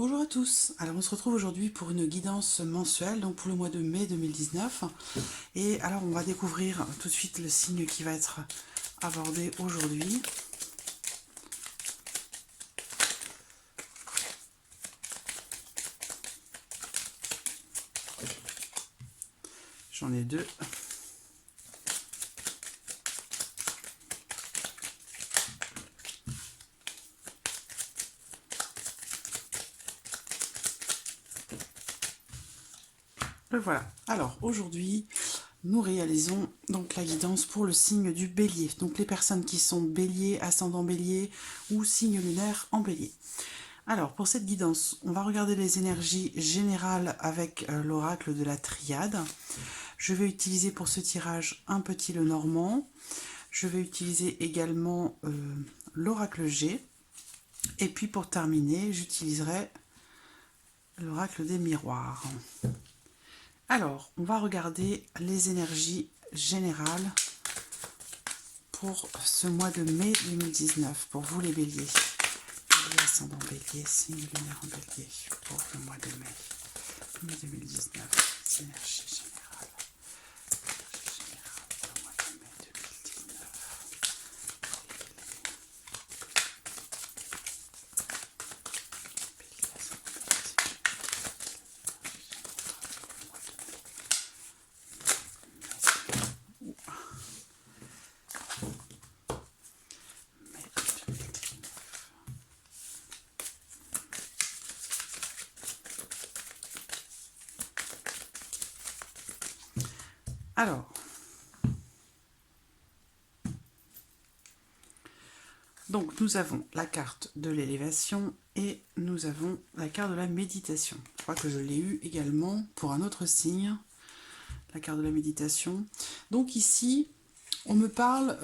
Bonjour à tous, alors on se retrouve aujourd'hui pour une guidance mensuelle, donc pour le mois de mai 2019. Et alors on va découvrir tout de suite le signe qui va être abordé aujourd'hui. J'en ai deux. Le voilà. Alors aujourd'hui, nous réalisons donc la guidance pour le signe du bélier. Donc les personnes qui sont bélier, ascendant bélier ou signe lunaire en bélier. Alors pour cette guidance, on va regarder les énergies générales avec l'oracle de la triade. Je vais utiliser pour ce tirage un petit Lenormand. Je vais utiliser également l'oracle G. Et puis pour terminer, j'utiliserai l'oracle des miroirs. Alors, on va regarder les énergies générales pour ce mois de mai 2019, pour vous les béliers. Bélier, ascendant bélier, signe lunaire en bélier, pour le mois de mai 2019, les énergies générales. Pour le mois de mai 2019. Bélier, ascendant bélier. Alors, donc nous avons la carte de l'élévation et nous avons la carte de la méditation. Je crois que je l'ai eu également pour un autre signe, la carte de la méditation. Donc ici, on me parle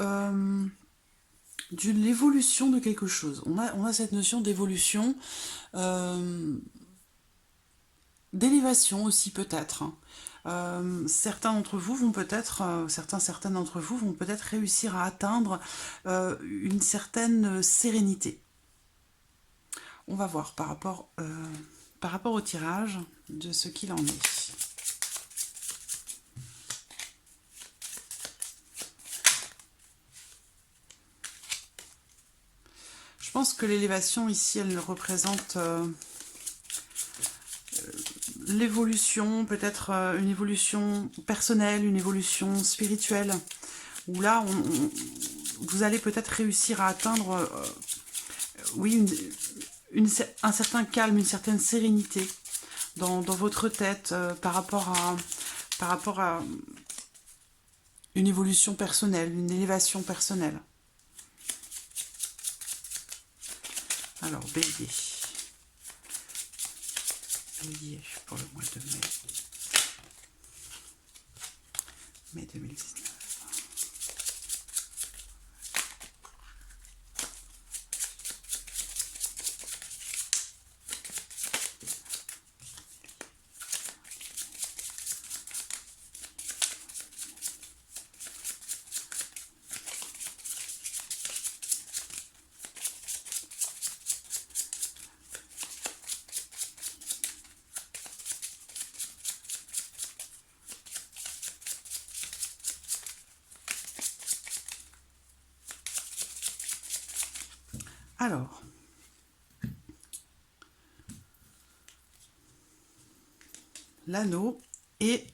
de l'évolution de quelque chose. On a cette notion d'évolution, d'élévation aussi peut-être. Certains d'entre vous vont peut-être, certaines d'entre vous vont peut-être réussir à atteindre une certaine sérénité. On va voir par rapport au tirage de ce qu'il en est. Je pense que l'élévation ici, elle représente l'évolution, peut-être une évolution personnelle, une évolution spirituelle, où là, vous allez peut-être réussir à atteindre, oui, un certain calme, une certaine sérénité dans votre tête par rapport à une évolution personnelle, une élévation personnelle. Alors, bélier. Bélier pour le mois de mai 2019. Alors, l'anneau et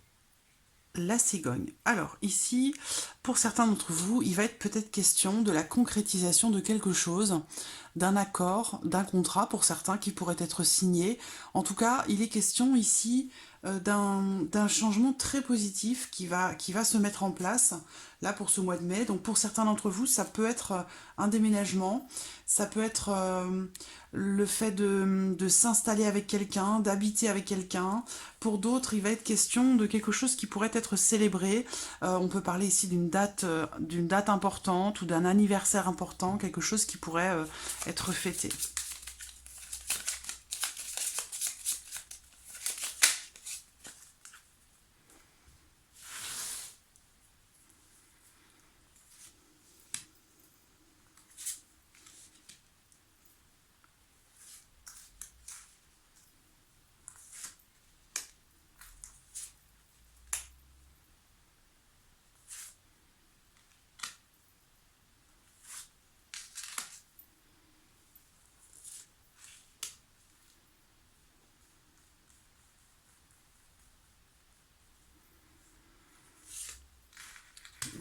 la cigogne. Alors ici, pour certains d'entre vous, il va être peut-être question de la concrétisation de quelque chose, d'un accord, d'un contrat pour certains qui pourrait être signé. En tout cas, il est question ici d'un changement très positif qui va se mettre en place là pour ce mois de mai. Donc pour certains d'entre vous, ça peut être un déménagement, ça peut être le fait de s'installer avec quelqu'un, d'habiter avec quelqu'un. Pour d'autres, il va être question de quelque chose qui pourrait être célébré. On peut parler ici d'une date importante ou d'un anniversaire important, quelque chose qui pourrait être fêté.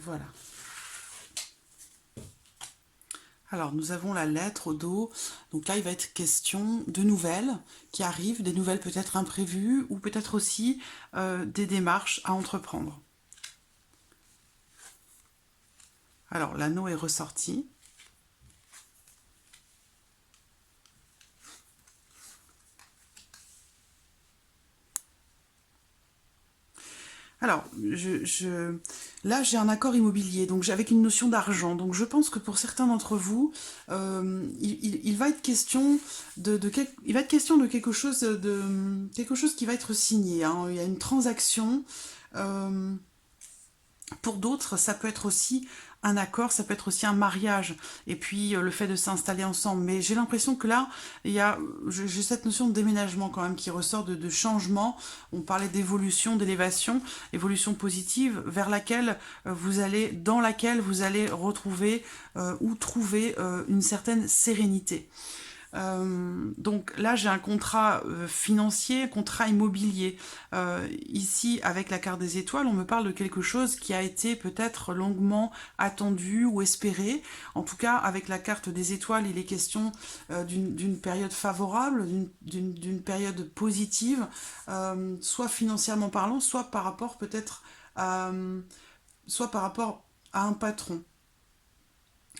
Voilà. Alors, nous avons la lettre au dos. Donc là, il va être question de nouvelles qui arrivent, des nouvelles peut-être imprévues ou peut-être aussi des démarches à entreprendre. Alors, l'anneau est ressorti. Alors, là, j'ai un accord immobilier, donc avec une notion d'argent. Donc, je pense que pour certains d'entre vous, il va être question il va être question de quelque chose qui va être signé, hein. Il y a une transaction. euh, pour d'autres, ça peut être aussi un accord, ça peut être aussi un mariage, et puis le fait de s'installer ensemble. Mais j'ai l'impression que là, j'ai cette notion de déménagement quand même qui ressort de changement. On parlait d'évolution, d'élévation, évolution positive vers laquelle dans laquelle vous allez retrouver ou trouver une certaine sérénité. Donc là, j'ai un contrat financier, un contrat immobilier. Ici, avec la carte des étoiles, on me parle de quelque chose qui a été peut-être longuement attendu ou espéré. En tout cas, avec la carte des étoiles, il est question d'une période favorable, d'une période positive, soit financièrement parlant, soit par rapport peut-être soit par rapport à un patron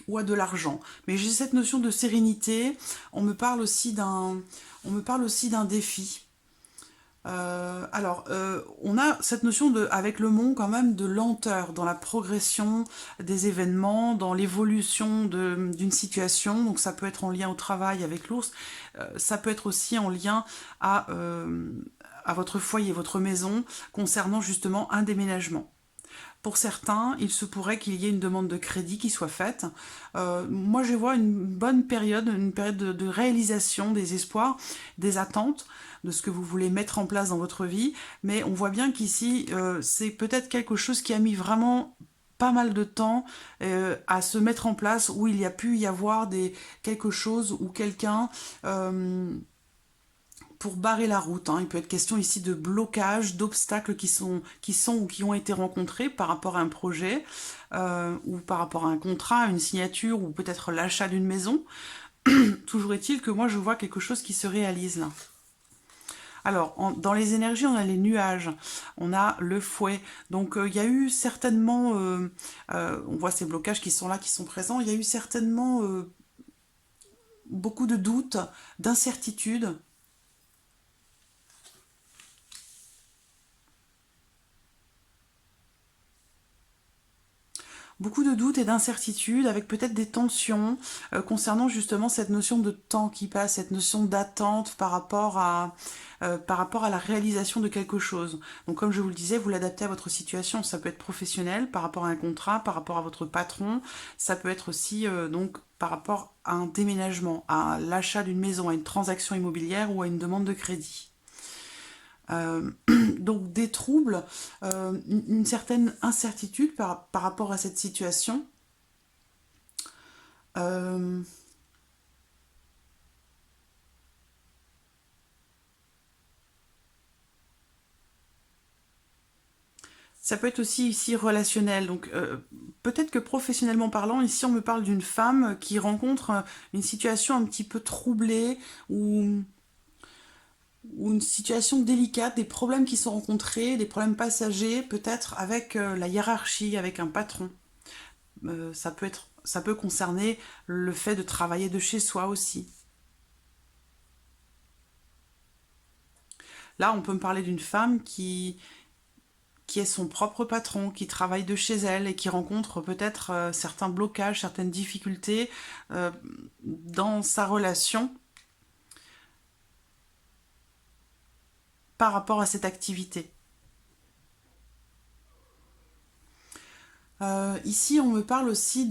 ou à de l'argent. Mais j'ai cette notion de sérénité. On me parle aussi d'un défi. On a cette notion avec le monde quand même de lenteur dans la progression des événements, dans l'évolution d'une situation. Donc ça peut être en lien au travail avec l'ours, ça peut être aussi en lien à votre foyer, votre maison, concernant justement un déménagement. Pour certains, il se pourrait qu'il y ait une demande de crédit qui soit faite. Moi, je vois une période de réalisation des espoirs, des attentes, de ce que vous voulez mettre en place dans votre vie. Mais on voit bien qu'ici, c'est peut-être quelque chose qui a mis vraiment pas mal de temps à se mettre en place, où il y a pu y avoir quelque chose ou quelqu'un pour barrer la route, hein. Il peut être question ici de blocages, d'obstacles qui sont ou qui ont été rencontrés par rapport à un projet, ou par rapport à un contrat, une signature, ou peut-être l'achat d'une maison. Toujours est-il que moi je vois quelque chose qui se réalise là. Alors, dans les énergies, on a les nuages, on a le fouet. Donc, il y a eu certainement, on voit ces blocages qui sont là, qui sont présents, il y a eu certainement beaucoup de doutes, d'incertitudes. Beaucoup de doutes et d'incertitudes, avec peut-être des tensions concernant justement cette notion de temps qui passe, cette notion d'attente par rapport à la réalisation de quelque chose. Donc comme je vous le disais, vous l'adaptez à votre situation. Ça peut être professionnel, par rapport à un contrat, par rapport à votre patron. Ça peut être aussi donc par rapport à un déménagement, à l'achat d'une maison, à une transaction immobilière ou à une demande de crédit. Donc des troubles, une certaine incertitude par rapport à cette situation. Euh, Ça peut être aussi ici relationnel. Donc peut-être que professionnellement parlant, ici on me parle d'une femme qui rencontre une situation un petit peu troublée ou une situation délicate, des problèmes qui sont rencontrés, des problèmes passagers, peut-être avec la hiérarchie, avec un patron. Ça peut concerner le fait de travailler de chez soi aussi. Là, on peut me parler d'une femme qui est son propre patron, qui travaille de chez elle et qui rencontre peut-être certains blocages, certaines difficultés dans sa relation par rapport à cette activité. Ici, on me parle aussi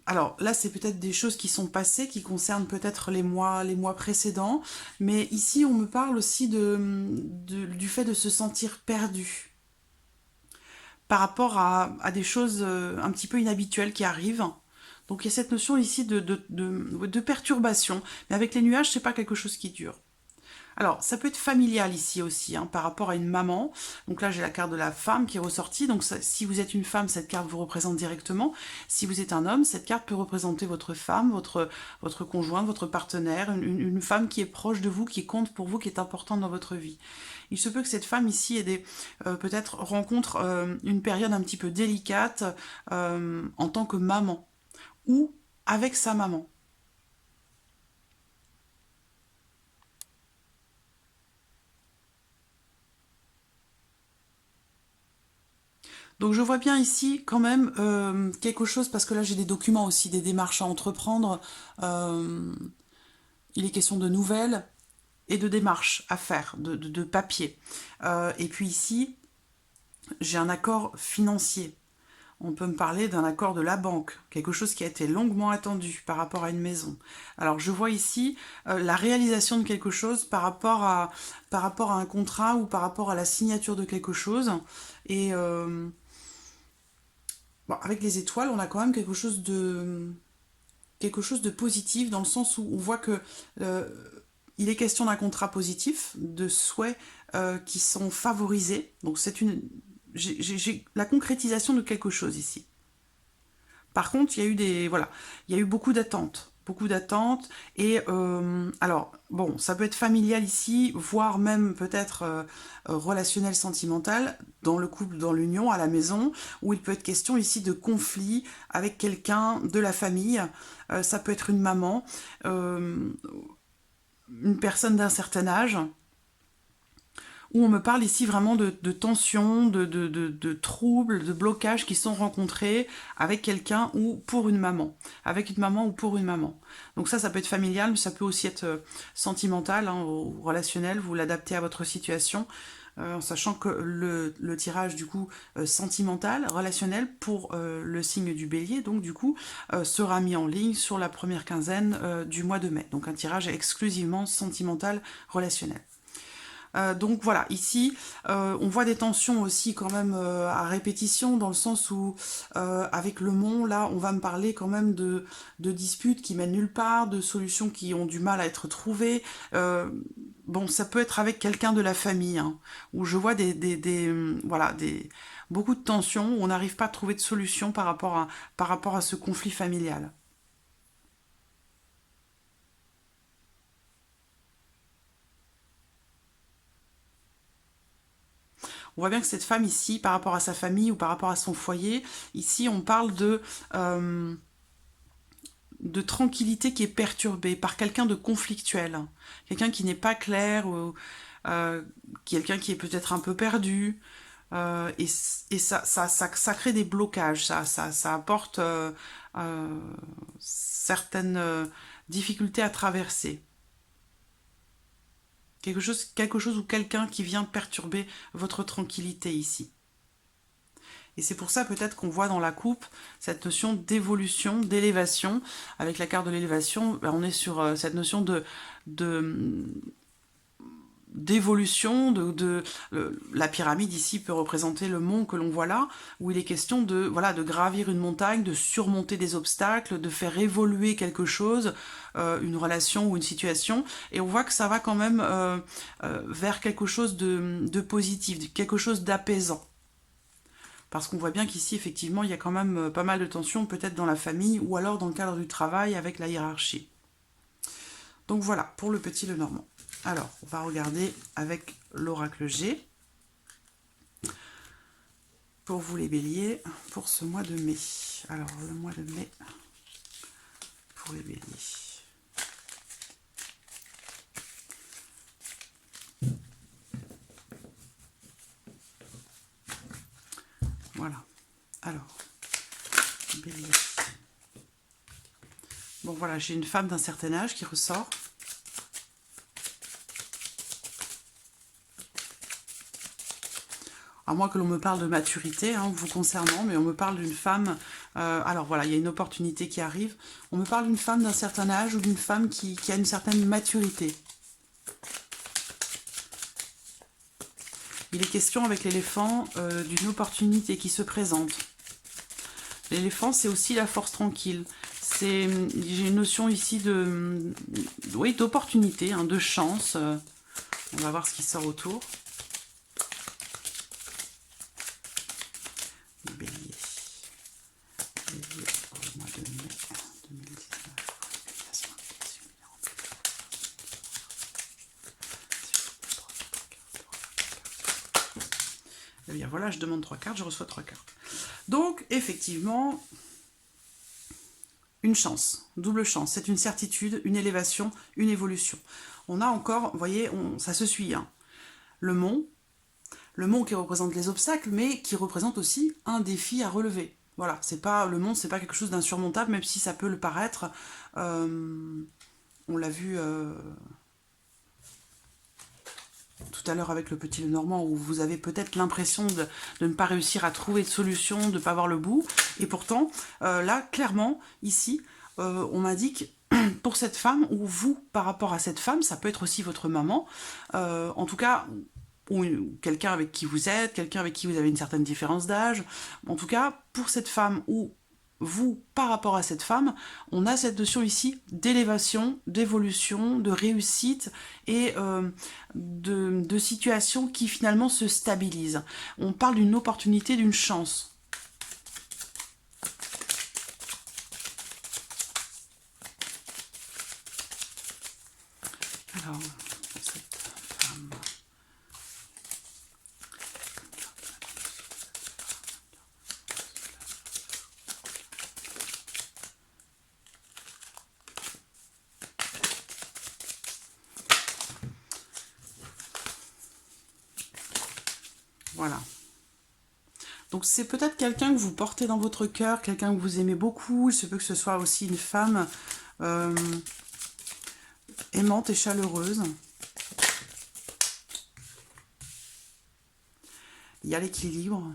alors là, c'est peut-être des choses qui sont passées, qui concernent peut-être les mois précédents, mais ici, on me parle aussi du fait de se sentir perdu par rapport à des choses un petit peu inhabituelles qui arrivent. Donc il y a cette notion ici de perturbation. Mais avec les nuages, c'est pas quelque chose qui dure. Alors, ça peut être familial ici aussi, hein, par rapport à une maman. Donc là, j'ai la carte de la femme qui est ressortie. Donc ça, si vous êtes une femme, cette carte vous représente directement. Si vous êtes un homme, cette carte peut représenter votre femme, votre conjointe, votre partenaire, une femme qui est proche de vous, qui compte pour vous, qui est importante dans votre vie. Il se peut que cette femme ici ait peut-être rencontre une période un petit peu délicate en tant que maman ou avec sa maman. Donc je vois bien ici quand même quelque chose, parce que là j'ai des documents aussi, des démarches à entreprendre. Euh, il est question de nouvelles et de démarches à faire, de papier. Et puis ici, j'ai un accord financier. On peut me parler d'un accord de la banque, quelque chose qui a été longuement attendu par rapport à une maison. Alors je vois ici la réalisation de quelque chose par rapport à un contrat ou par rapport à la signature de quelque chose. Et bon, avec les étoiles, on a quand même quelque chose de positif, dans le sens où on voit que euh, il est question d'un contrat positif, de souhaits qui sont favorisés. Donc c'est j'ai la concrétisation de quelque chose ici. Par contre, il y a eu voilà, il y a eu beaucoup d'attentes, et alors bon, ça peut être familial ici, voire même peut-être relationnel, sentimental, dans le couple, dans l'union, à la maison, où il peut être question ici de conflit avec quelqu'un de la famille. Ça peut être une maman, euh, une personne d'un certain âge, où on me parle ici vraiment de tensions, de troubles, de blocages qui sont rencontrés avec quelqu'un ou pour une maman. Avec une maman ou pour une maman. Donc ça peut être familial, mais ça peut aussi être sentimental, hein, ou relationnel. Vous l'adaptez à votre situation, en sachant que le tirage, du coup, sentimental, relationnel, pour le signe du bélier, donc du coup, sera mis en ligne sur la première quinzaine du mois de mai. Donc un tirage exclusivement sentimental, relationnel. Donc voilà, ici, on voit des tensions aussi quand même à répétition, dans le sens où, avec le mont, là, on va me parler quand même de disputes qui mènent nulle part, de solutions qui ont du mal à être trouvées. Bon, ça peut être avec quelqu'un de la famille, hein, où je vois voilà, beaucoup de tensions, où on n'arrive pas à trouver de solution par rapport à ce conflit familial. On voit bien que cette femme ici, par rapport à sa famille ou par rapport à son foyer, ici on parle de tranquillité qui est perturbée par quelqu'un de conflictuel, quelqu'un qui n'est pas clair, ou euh, quelqu'un qui est peut-être un peu perdu. Et ça crée des blocages, ça apporte certaines difficultés à traverser. Quelque chose ou quelqu'un qui vient perturber votre tranquillité ici. Et c'est pour ça peut-être qu'on voit dans la coupe cette notion d'évolution, d'élévation. Avec la carte de l'élévation, on est sur cette notion de d'évolution, la pyramide ici peut représenter le mont que l'on voit là, où il est question voilà, de gravir une montagne, de surmonter des obstacles, de faire évoluer quelque chose, une relation ou une situation, et on voit que ça va quand même vers quelque chose de positif, quelque chose d'apaisant. Parce qu'on voit bien qu'ici, effectivement, il y a quand même pas mal de tensions, peut-être dans la famille, ou alors dans le cadre du travail avec la hiérarchie. Donc voilà, pour le petit Lenormand. Alors, on va regarder avec l'oracle G, pour vous les béliers, pour ce mois de mai. Alors, le mois de mai, pour les béliers. Voilà. Alors, bélier. Bon, voilà, j'ai une femme d'un certain âge qui ressort. À moins que l'on me parle de maturité, hein, vous concernant, mais on me parle d'une femme... alors voilà, il y a une opportunité qui arrive. On me parle d'une femme d'un certain âge ou d'une femme qui a une certaine maturité. Il est question avec l'éléphant d'une opportunité qui se présente. L'éléphant, c'est aussi la force tranquille. J'ai une notion ici oui, d'opportunité, hein, de chance. On va voir ce qui sort autour. Bélier. Bélier pour le mois de mai 2019. Eh bien voilà, je demande 3 cartes, je reçois 3 cartes. Donc, effectivement, une chance, double chance. C'est une certitude, une élévation, une évolution. On a encore, vous voyez, ça se suit. Hein. Le mont qui représente les obstacles, mais qui représente aussi un défi à relever. Voilà, c'est pas le mont, c'est pas quelque chose d'insurmontable, même si ça peut le paraître. On l'a vu tout à l'heure avec le petit Lenormand, où vous avez peut-être l'impression de ne pas réussir à trouver de solution, de ne pas voir le bout. Et pourtant, là, clairement, ici, on m'indique pour cette femme, ou vous, par rapport à cette femme, ça peut être aussi votre maman, en tout cas, ou quelqu'un avec qui vous êtes, quelqu'un avec qui vous avez une certaine différence d'âge. En tout cas, pour cette femme ou vous, par rapport à cette femme, on a cette notion ici d'élévation, d'évolution, de réussite et de situation qui finalement se stabilise. On parle d'une opportunité, d'une chance. Alors, cette femme... Voilà. Donc c'est peut-être quelqu'un que vous portez dans votre cœur, quelqu'un que vous aimez beaucoup. Il se peut que ce soit aussi une femme aimante et chaleureuse. Il y a l'équilibre.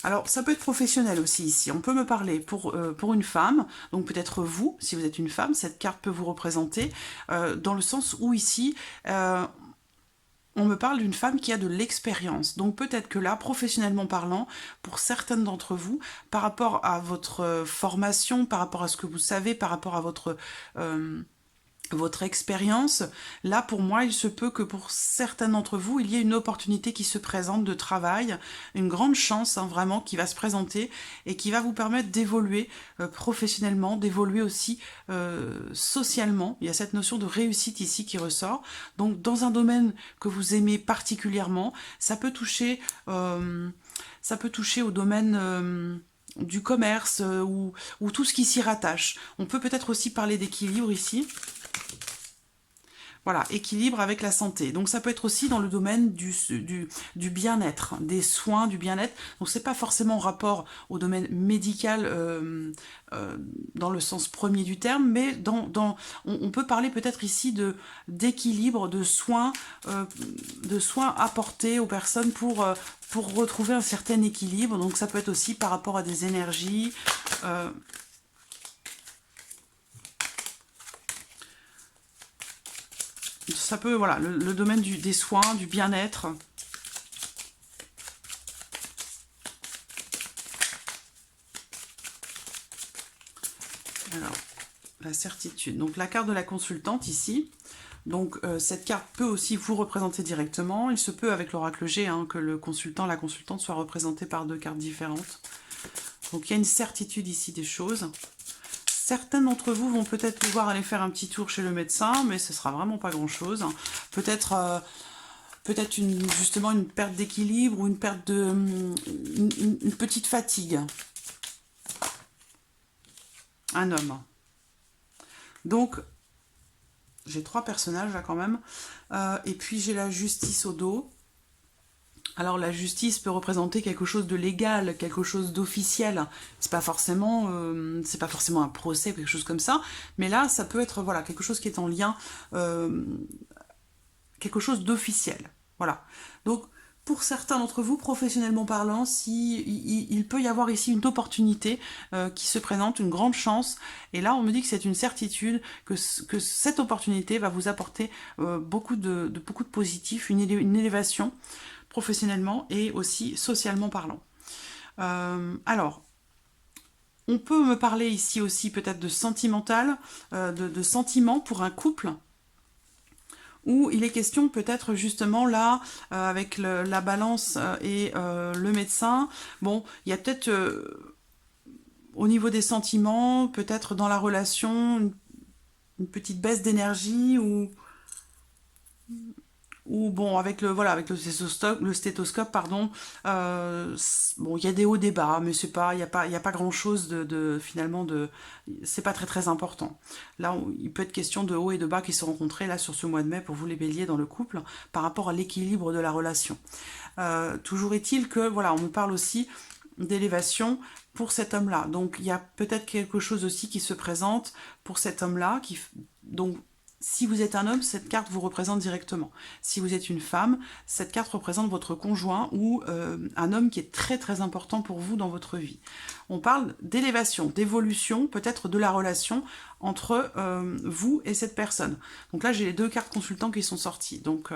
Alors, ça peut être professionnel aussi ici. On peut me parler pour une femme, donc peut-être vous, si vous êtes une femme, cette carte peut vous représenter, dans le sens où ici... on me parle d'une femme qui a de l'expérience. Donc peut-être que là, professionnellement parlant, pour certaines d'entre vous, par rapport à votre formation, par rapport à ce que vous savez, par rapport à votre expérience, là pour moi il se peut que pour certains d'entre vous il y ait une opportunité qui se présente de travail, une grande chance hein, vraiment qui va se présenter et qui va vous permettre d'évoluer professionnellement, d'évoluer aussi socialement. Il y a cette notion de réussite ici qui ressort, donc dans un domaine que vous aimez particulièrement, ça peut toucher au domaine du commerce ou tout ce qui s'y rattache. On peut peut-être aussi parler d'équilibre ici. Voilà, équilibre avec la santé. Donc ça peut être aussi dans le domaine du bien-être, des soins, du bien-être. Donc c'est pas forcément en rapport au domaine médical dans le sens premier du terme, mais on peut parler peut-être ici d'équilibre, de soins apportés aux personnes pour retrouver un certain équilibre. Donc ça peut être aussi par rapport à des énergies. Ça peut, voilà, le domaine des soins, du bien-être. Alors, la certitude. Donc, la carte de la consultante ici. Donc, cette carte peut aussi vous représenter directement. Il se peut, avec l'oracle G, hein, que le consultant, la consultante soit représenté par 2 cartes différentes. Donc, il y a une certitude ici des choses. Certains d'entre vous vont peut-être pouvoir aller faire un petit tour chez le médecin, mais ce sera vraiment pas grand-chose. Peut-être justement une perte d'équilibre ou une perte une petite fatigue. Un homme. Donc, j'ai 3 personnages là quand même. Et puis j'ai la justice au dos. Alors la justice peut représenter quelque chose de légal, quelque chose d'officiel. C'est pas forcément un procès ou quelque chose comme ça, mais là ça peut être voilà quelque chose qui est en lien, quelque chose d'officiel. Voilà. Donc pour certains d'entre vous, professionnellement parlant, il peut y avoir ici une opportunité qui se présente, une grande chance. Et là, on me dit que c'est une certitude, que cette opportunité va vous apporter beaucoup de positif, une élévation professionnellement et aussi socialement parlant. Alors, on peut me parler ici aussi peut-être de sentimental, de sentiments pour un couple, où il est question peut-être justement là, avec la balance et le médecin, bon, il y a peut-être au niveau des sentiments, peut-être dans la relation, une petite baisse d'énergie ou bon avec le voilà avec le stéthoscope pardon bon il y a des hauts des bas mais c'est pas il y a pas grand chose finalement de c'est pas très important là il peut être question de hauts et de bas qui se rencontraient là sur ce mois de mai pour vous les béliers dans le couple par rapport à l'équilibre de la relation. Toujours est-il que voilà on me parle aussi d'élévation pour cet homme-là, donc il y a peut-être quelque chose aussi qui se présente pour cet homme-là qui donc si vous êtes un homme, cette carte vous représente directement. Si vous êtes une femme, cette carte représente votre conjoint ou un homme qui est très important pour vous dans votre vie. On parle d'élévation, d'évolution, peut-être de la relation entre vous et cette personne. Donc là, j'ai les deux cartes consultants qui sont sorties. Donc,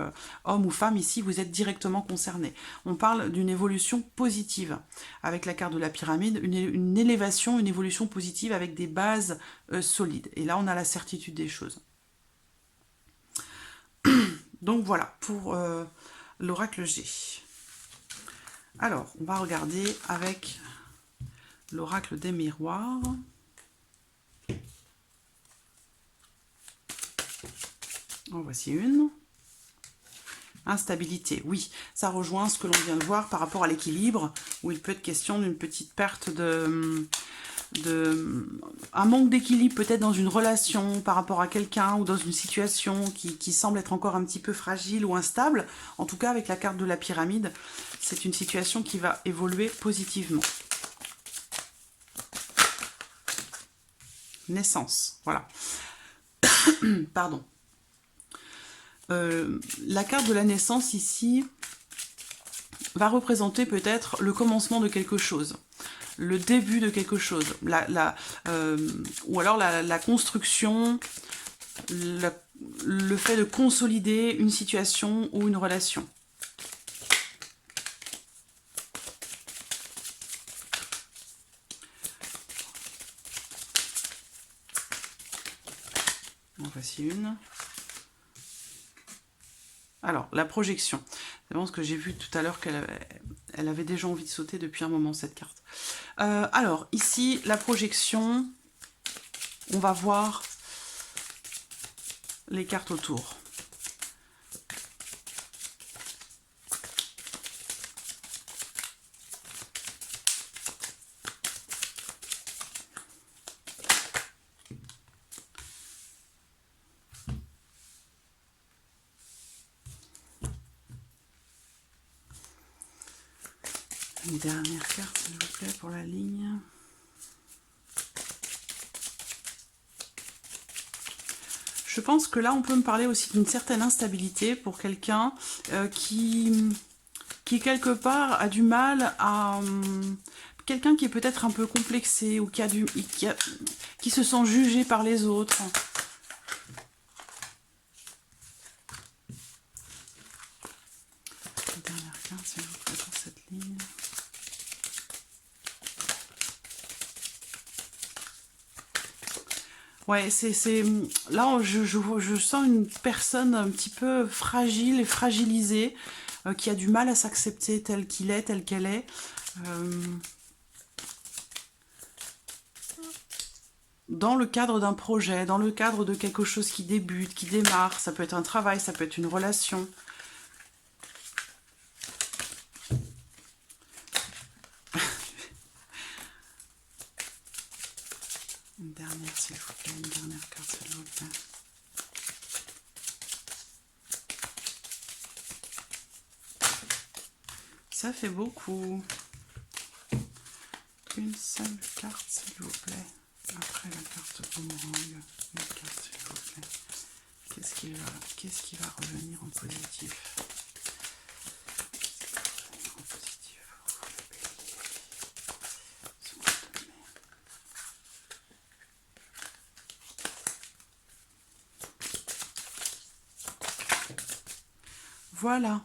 homme ou femme, ici, vous êtes directement concerné. On parle d'une évolution positive. Avec la carte de la pyramide, une élévation, une évolution positive avec des bases solides. Et là, on a la certitude des choses. Donc voilà pour l'oracle G. Alors, on va regarder avec l'oracle des miroirs. En voici une. Instabilité, oui, ça rejoint ce que l'on vient de voir par rapport à l'équilibre, où il peut être question d'une petite perte un manque d'équilibre peut-être dans une relation par rapport à quelqu'un ou dans une situation qui semble être encore un petit peu fragile ou instable. En tout cas, avec la carte de la pyramide, c'est une situation qui va évoluer positivement. Naissance, voilà. Pardon. La carte de la naissance ici va représenter peut-être le commencement de quelque chose, le début de quelque chose, ou alors la construction, le fait de consolider une situation ou une relation. En voici une. Alors, la projection. C'est vraiment ce que j'ai vu tout à l'heure qu'elle avait déjà envie de sauter depuis un moment, cette carte. Alors, ici, la projection, on va voir les cartes autour. Une dernière carte, s'il vous plaît, pour la ligne. Je pense que là, on peut me parler aussi d'une certaine instabilité pour quelqu'un qui, quelque part, a du mal à... quelqu'un qui est peut-être un peu complexé ou qui se sent jugé par les autres. Une dernière carte, s'il vous plaît, pour cette ligne. Ouais, là, je sens une personne un petit peu fragile et fragilisée, qui a du mal à s'accepter tel qu'il est, telle qu'elle est. Dans le cadre d'un projet, dans le cadre de quelque chose qui débute, qui démarre, ça peut être un travail, ça peut être une relation. Une dernière, s'il vous plaît, une dernière carte, s'il vous plaît. Ça fait beaucoup. Une seule carte, s'il vous plaît. Après la carte boomerang, une carte, s'il vous plaît. Qu'est-ce qui va revenir en positif? Voilà.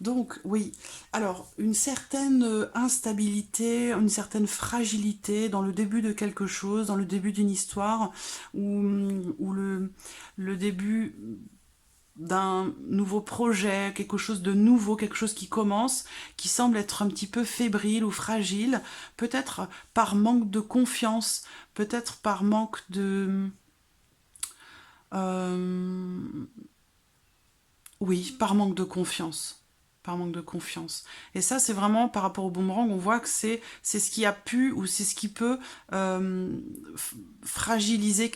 Donc, oui, Alors, une certaine instabilité, une certaine fragilité dans le début de quelque chose, dans le début d'une histoire, ou le début d'un nouveau projet, quelque chose de nouveau, quelque chose qui commence, qui semble être un petit peu fébrile ou fragile, peut-être par manque de confiance, peut-être par manque de... euh, oui, par manque de confiance. Par manque de confiance. Et ça, c'est vraiment par rapport au boomerang, on voit que c'est ce qui a pu ou c'est ce qui peut euh, fragiliser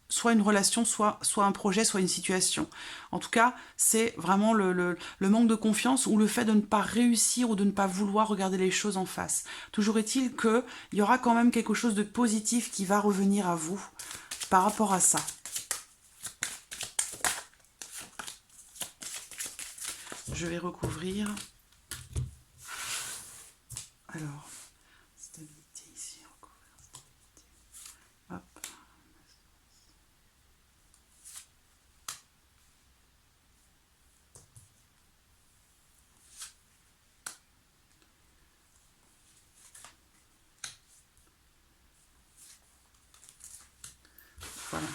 soit une relation, soit un projet, soit une situation. En tout cas, c'est vraiment le manque de confiance ou le fait de ne pas réussir ou de ne pas vouloir regarder les choses en face. Toujours est-il qu'il y aura quand même quelque chose de positif qui va revenir à vous par rapport à ça. Je vais recouvrir. Alors, stabilité ici, recouvrir stabilité. Hop. Voilà.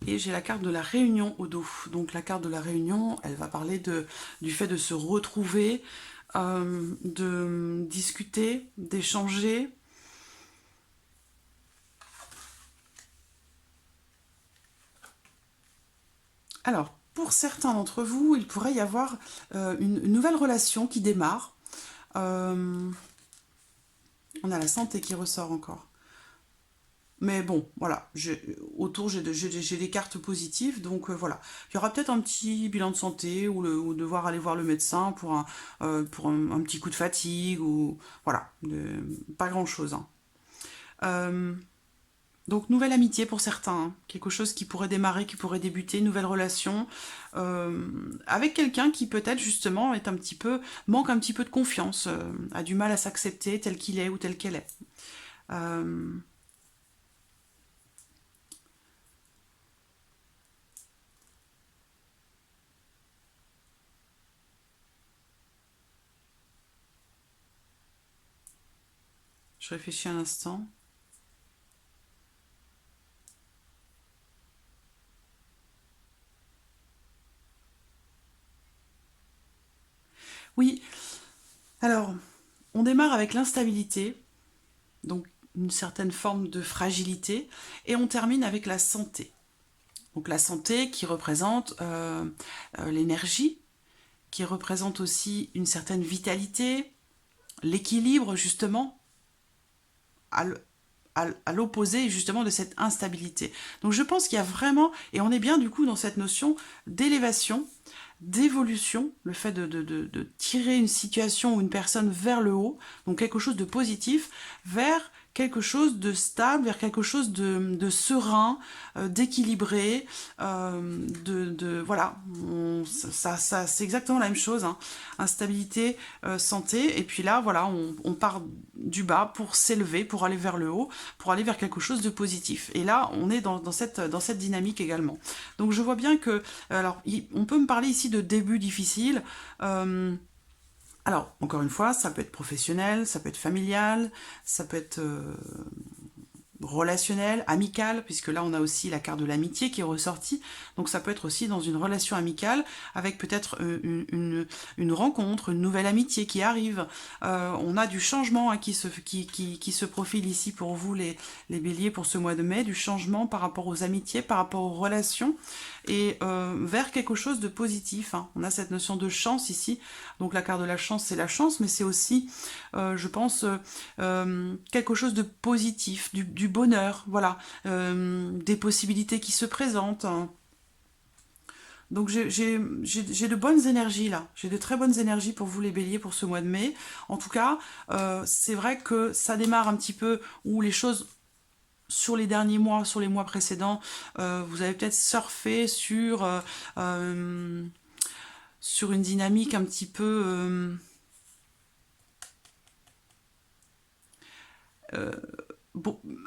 Et j'ai la carte de la réunion au dos. Donc la carte de la réunion, elle va parler du fait de se retrouver, de discuter, d'échanger. Alors, pour certains d'entre vous, il pourrait y avoir une nouvelle relation qui démarre. On a la santé qui ressort encore. Mais bon, voilà, autour j'ai des cartes positives, donc voilà. Il y aura peut-être un petit bilan de santé ou devoir aller voir le médecin pour un petit coup de fatigue, ou voilà, pas grand-chose. Hein. Euh, donc nouvelle amitié pour certains, hein. Quelque chose qui pourrait démarrer, qui pourrait débuter, nouvelle relation, avec quelqu'un qui peut-être justement est manque un petit peu de confiance, a du mal à s'accepter tel qu'il est ou telle qu'elle est. Euh, je réfléchis un instant. Oui, alors, on démarre avec l'instabilité, donc une certaine forme de fragilité, et on termine avec la santé. Donc la santé qui représente l'énergie, qui représente aussi une certaine vitalité, l'équilibre justement, à l'opposé justement de cette instabilité. Donc je pense qu'il y a vraiment, et on est bien du coup dans cette notion d'élévation, d'évolution, le fait de tirer une situation ou une personne vers le haut, donc quelque chose de positif, vers quelque chose de stable, vers quelque chose de serein, d'équilibré, voilà, ça c'est exactement la même chose, hein. Instabilité, santé, et puis là voilà, on part du bas pour s'élever, pour aller vers le haut, pour aller vers quelque chose de positif. Et là, on est dans cette dynamique également. Donc je vois bien que, alors, on peut me parler ici de début difficile. Alors, encore une fois, ça peut être professionnel, ça peut être familial, ça peut être relationnel, amical, puisque là on a aussi la carte de l'amitié qui est ressortie, donc ça peut être aussi dans une relation amicale, avec peut-être une rencontre, une nouvelle amitié qui arrive. On a du changement, hein, qui se profile ici pour vous les béliers pour ce mois de mai, du changement par rapport aux amitiés, par rapport aux relations, et vers quelque chose de positif, hein. On a cette notion de chance ici, donc la carte de la chance c'est la chance, mais c'est aussi, je pense, quelque chose de positif, du bonheur, voilà, des possibilités qui se présentent, hein. Donc j'ai de bonnes énergies là, j'ai de très bonnes énergies pour vous les béliers pour ce mois de mai. En tout cas, c'est vrai que ça démarre un petit peu où les choses sur les derniers mois, sur les mois précédents, vous avez peut-être surfé sur une dynamique un petit peu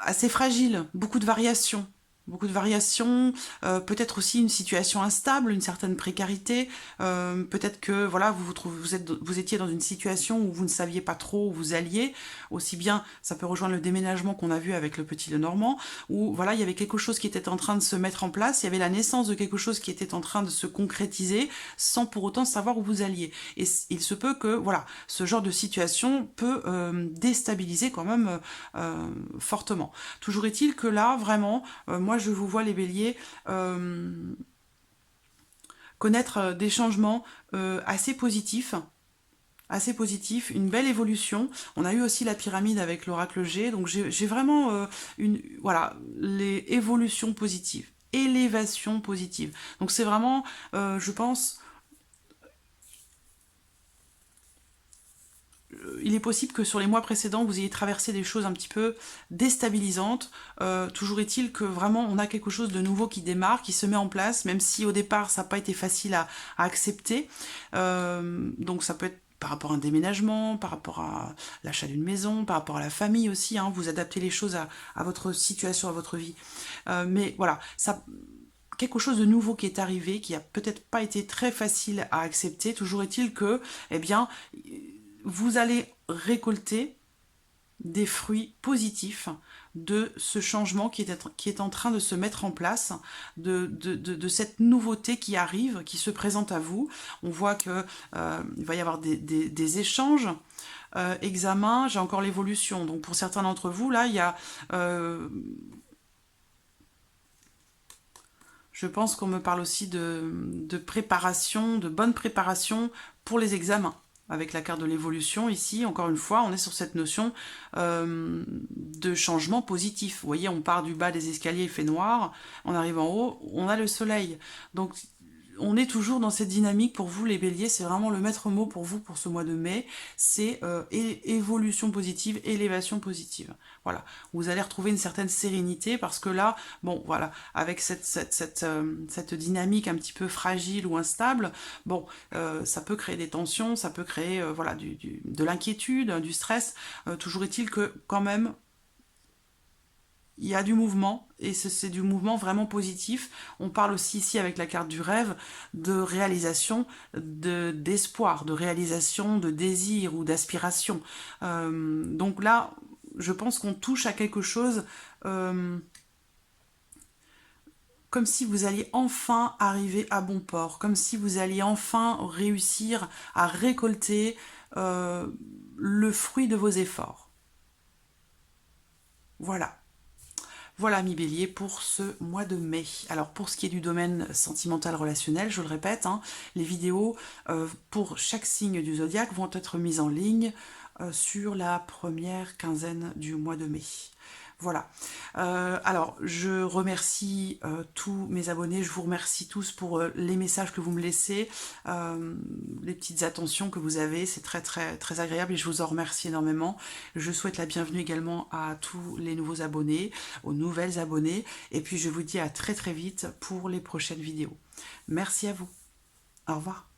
assez fragile, beaucoup de variations. beaucoup de variations, peut-être aussi une situation instable, une certaine précarité, peut-être que voilà, vous étiez dans une situation où vous ne saviez pas trop où vous alliez, aussi bien ça peut rejoindre le déménagement qu'on a vu avec le petit Lenormand, où voilà, il y avait quelque chose qui était en train de se mettre en place, il y avait la naissance de quelque chose qui était en train de se concrétiser sans pour autant savoir où vous alliez. Et il se peut que voilà, ce genre de situation peut déstabiliser quand même fortement. Toujours est-il que là, vraiment, moi je vous vois les béliers connaître des changements assez positifs, une belle évolution. On a eu aussi la pyramide avec l'oracle G, donc j'ai vraiment voilà, les évolutions positives, élévation positive. Donc c'est vraiment, je pense, il est possible que sur les mois précédents, vous ayez traversé des choses un petit peu déstabilisantes. Toujours est-il que vraiment, on a quelque chose de nouveau qui démarre, qui se met en place, même si au départ, ça n'a pas été facile à accepter. Donc ça peut être par rapport à un déménagement, par rapport à l'achat d'une maison, par rapport à la famille aussi, hein, vous adaptez les choses à votre situation, à votre vie. Mais voilà, ça, quelque chose de nouveau qui est arrivé, qui a peut-être pas été très facile à accepter. Toujours est-il que, eh bien, vous allez récolter des fruits positifs de ce changement qui est en train de se mettre en place, de cette nouveauté qui arrive, qui se présente à vous. On voit que il va y avoir des échanges, examens, j'ai encore l'évolution. Donc pour certains d'entre vous, là, il y a... je pense qu'on me parle aussi de préparation, de bonne préparation pour les examens. Avec la carte de l'évolution, ici, encore une fois, on est sur cette notion de changement positif. Vous voyez, on part du bas des escaliers, il fait noir, on arrive en haut, on a le soleil. Donc, on est toujours dans cette dynamique pour vous, les béliers, c'est vraiment le maître mot pour vous pour ce mois de mai, c'est évolution positive, élévation positive. Voilà, vous allez retrouver une certaine sérénité parce que là, bon, voilà, avec cette dynamique un petit peu fragile ou instable, bon, ça peut créer des tensions, ça peut créer voilà, de l'inquiétude, du stress. Toujours est-il que quand même, il y a du mouvement, et c'est du mouvement vraiment positif. On parle aussi ici avec la carte du rêve de réalisation, d'espoir, de réalisation, de désir ou d'aspiration. Donc là, je pense qu'on touche à quelque chose comme si vous alliez enfin arriver à bon port, comme si vous alliez enfin réussir à récolter le fruit de vos efforts. Voilà. Voilà, mi bélier, pour ce mois de mai. Alors, pour ce qui est du domaine sentimental relationnel, je le répète, hein, les vidéos pour chaque signe du zodiaque vont être mises en ligne sur la première quinzaine du mois de mai. Voilà. Alors, je remercie tous mes abonnés. Je vous remercie tous pour les messages que vous me laissez, les petites attentions que vous avez. C'est très, très, très agréable et je vous en remercie énormément. Je souhaite la bienvenue également à tous les nouveaux abonnés, aux nouvelles abonnées. Et puis, je vous dis à très, très vite pour les prochaines vidéos. Merci à vous. Au revoir.